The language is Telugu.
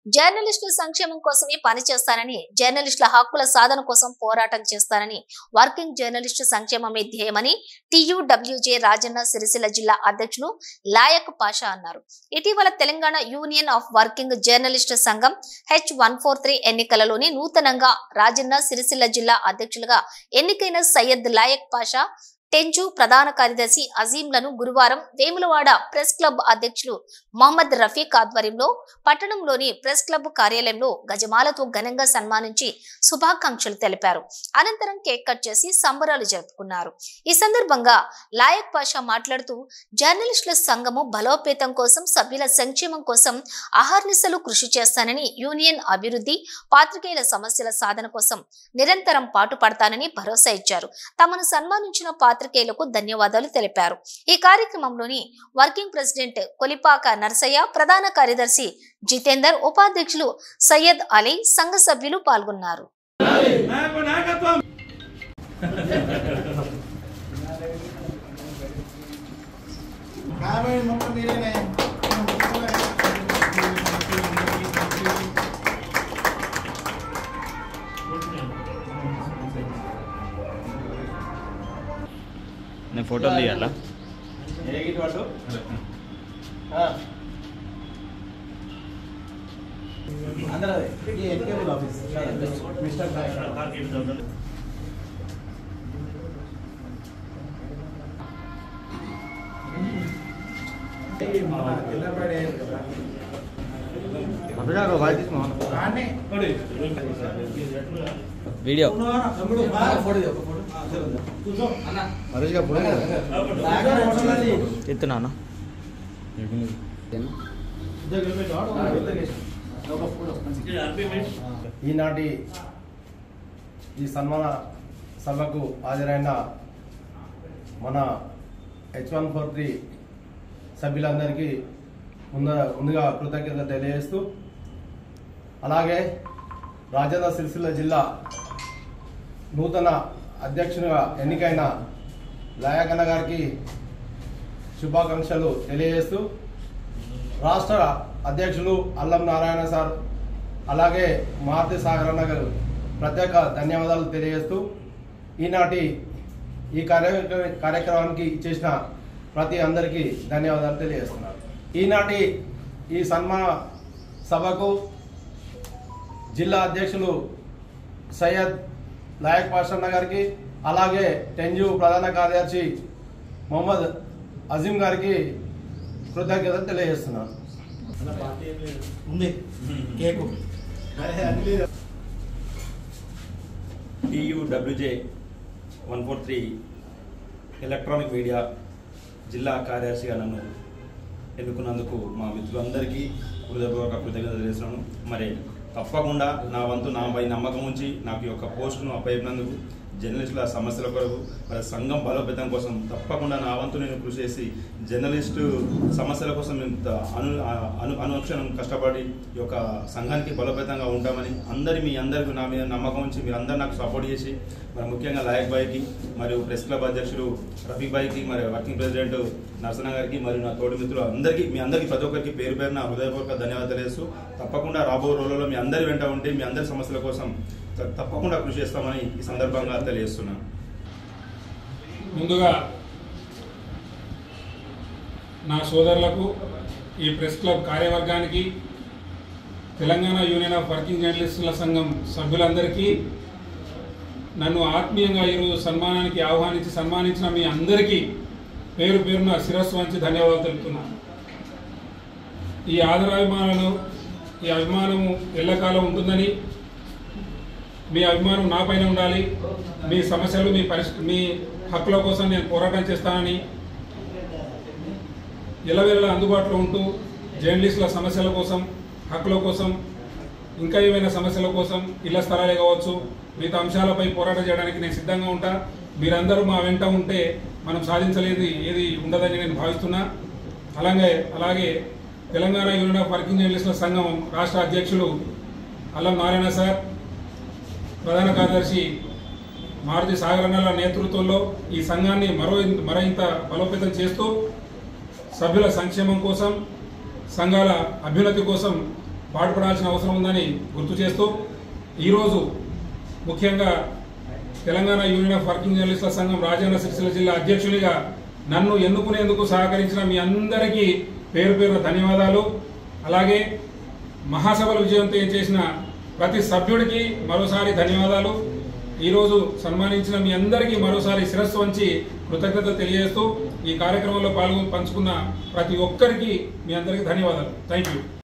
జర్నలిస్టుల సంక్షేమం కోసమే పనిచేస్తానని, జర్నలిస్టుల హక్కుల సాధన కోసం పోరాటం చేస్తానని, వర్కింగ్ జర్నలిస్టు సంక్షేమమే ధ్యేయమని టీయూడబ్ల్యూజే రాజన్న సిరిసిల్ల జిల్లా అధ్యక్షులు లాయక్ పాషా అన్నారు. ఇటీవల Telangana union of working journalist సంఘం H143 ఎన్నికలలోని నూతనంగా రాజన్న సిరిసిల్ల జిల్లా అధ్యక్షులుగా ఎన్నికైన సయ్యద్ లాయక్ పాషా, టెంజు ప్రధాన కార్యదర్శి అజీంలను గురువారం వేములవాడ ప్రెస్ క్లబ్ అధ్యక్షులు మహమ్మద్ రఫీక్ ఆధ్వర్యంలో పట్టణంలోని ప్రెస్ క్లబ్ కార్యాలయంలో గజమాలతో ఘనంగా సన్మానించి శుభాకాంక్షలు తెలిపారు. అనంతరం కేక్ కట్ చేసి సంబరాలు జరుపుకున్నారు. ఈ సందర్భంగా లాయక్ పాషా మాట్లాడుతూ, జర్నలిస్టుల సంఘము బలోపేతం కోసం, సభ్యుల సంక్షేమం కోసం అహర్నిశలు కృషి చేస్తానని, యూనియన్ అభివృద్ధి, పాత్రికేయుల సమస్యల సాధన కోసం నిరంతరం పాటుపడతానని భరోసా ఇచ్చారు. తమను సన్మానించిన పాత్రికేయులకు ధన్యవాదాలు తెలిపారు. ఈ కార్యక్రమంలోని వర్కింగ్ ప్రెసిడెంట్ కొలిపాక నర్సయ్య, ప్రధాన కార్యదర్శి జితేందర్, ఉపాధ్యక్షులు సయ్యద్ అలీ, సంఘ సభ్యులు పాల్గొన్నారు. నేను ఫోటోలు తీయాలా? వీడియో ఎత్తున్నాను. ఈనాటి ఈ సన్మాన సభకు హాజరైన మన H143 సభ్యులందరికీ ముందుగా కృతజ్ఞత తెలియజేస్తూ, అలాగే రాజన్న సిరిసిల్ల జిల్లా నూతన అధ్యక్షునిగా ఎన్నికైన లాయకన్న గారికి శుభాకాంక్షలు తెలియజేస్తూ, రాష్ట్ర అధ్యక్షులు అల్లం నారాయణ సార్, అలాగే మారుతి సాగరన్న గారు ప్రత్యేక ధన్యవాదాలు తెలియజేస్తూ, ఈనాటి ఈ కార్యక్రమానికి ఇచ్చేసిన ప్రతి అందరికీ ధన్యవాదాలు తెలియజేస్తున్నారు. ఈనాటి ఈ సన్మాన సభకు జిల్లా అధ్యక్షులు సయ్యద్ లాయక్ పాషా గారికి, అలాగే టెంజు ప్రధాన కార్యదర్శి మొహమ్మద్ అజీం గారికి కృతజ్ఞతలు తెలియజేస్తున్నాను. టీయూడబ్ల్యూజే 143 ఎలక్ట్రానిక్ మీడియా జిల్లా కార్యదర్శిగా నన్ను ఎన్నుకున్నందుకు మా మిత్రులందరికీ హృదయపూర్వక కృతజ్ఞతలు తెలియజేస్తున్నాను. మరి తప్పకుండా నా వంతు నాపై నమ్మకం ఉంచి నాకు ఈ యొక్క పోస్టును అప్పగినందుకు, జర్నలిస్టుల సమస్యల కొరకు, మరి సంఘం బలోపేతం కోసం తప్పకుండా నా వంతు నేను కృషి చేసి జర్నలిస్టు సమస్యల కోసం అనుక్షణం కష్టపడి ఈ యొక్క సంఘానికి బలోపేతంగా ఉంటామని మీ అందరికీ నా మీద నమ్మకం ఉంచి మీరందరూ నాకు సపోర్ట్ చేసి, మరి ముఖ్యంగా లాయక్ భాయ్కి, మరియు ప్రెస్ క్లబ్ అధ్యక్షుడు రఫీక్ భాయ్కి, మరి వర్కింగ్ ప్రెసిడెంట్ నరసన్న గారికి, మరియు నా తోటి మిత్రులు మీ అందరికీ ప్రతి ఒక్కరికి పేరు పేరున హృదయపూర్వక ధన్యవాదాలు తెలియజేస్తూ, తప్పకుండా రాబో రోజుల్లో మీ అందరి వెంట ఉంటే మీ అందరి సమస్యల కోసం తప్పకుండా కృషి చేస్తామని ఈ సందర్భంగా తెలియజేస్తున్నాను. ముందుగా నా సోదరులకు, ఈ ప్రెస్ క్లబ్ కార్యవర్గానికి, తెలంగాణ యూనియన్ ఆఫ్ వర్కింగ్ జర్నలిస్టుల సంఘం సభ్యులందరికీ, నన్ను ఆత్మీయంగా ఈరోజు సన్మానానికి ఆహ్వానించి సన్మానించిన మీ అందరికీ పేరు పేరున శిరస్సు వంచి ధన్యవాదాలు తెలుపుతున్నాను. ఈ ఆదరాభిమానాలు, ఈ అభిమానము ఎల్లకాలం ఉంటుందని, మీ అభిమానం నాపైన ఉండాలి, మీ సమస్యలు, మీ హక్కుల కోసం నేను పోరాటం చేస్తానని, ఎల్లవేళలా అందుబాటులో ఉంటూ జర్నలిస్టుల సమస్యల కోసం, హక్కుల కోసం, ఇంకా ఏమైనా సమస్యల కోసం, ఇళ్ల స్థలాలే కావచ్చు, మిగతా అంశాలపై పోరాటం చేయడానికి నేను సిద్ధంగా ఉంటా. మీరందరూ మా వెంట ఉంటే మనం సాధించలేది ఏది ఉండదని నేను భావిస్తున్నా. అలాగే తెలంగాణ యూనియన్ ఆఫ్ వర్కింగ్ జర్నలిస్టుల సంఘం రాష్ట్ర అధ్యక్షులు అల్లం నారాయణ సార్, ప్రధాన కార్యదర్శి మారుతి సాగరన్నల నేతృత్వంలో ఈ సంఘాన్ని మరింత బలోపేతం చేస్తూ, సభ్యుల సంక్షేమం కోసం, సంఘాల అభ్యున్నతి కోసం పాటుపడాల్సిన అవసరం ఉందని గుర్తు చేస్తూ ఈరోజు ముఖ్యంగా తెలంగాణ యూనియన్ ఆఫ్ వర్కింగ్ జర్నలిస్టుల సంఘం రాజన్న సిరిసిల్ల జిల్లా అధ్యక్షునిగా నన్ను ఎన్నుకునేందుకు సహకరించిన మీ అందరికీ పేరు పేరున ధన్యవాదాలు. అలాగే మహాసభలు విజయవంతం చేసిన ప్రతి సభ్యుడికి మరోసారి ధన్యవాదాలు. ఈరోజు సన్మానించిన మీ అందరికీ మరోసారి శిరస్సు వంచి కృతజ్ఞతలు తెలియజేస్తూ ఈ కార్యక్రమంలో పంచుకున్న ప్రతి ఒక్కరికి మీ అందరికీ ధన్యవాదాలు. Thank you.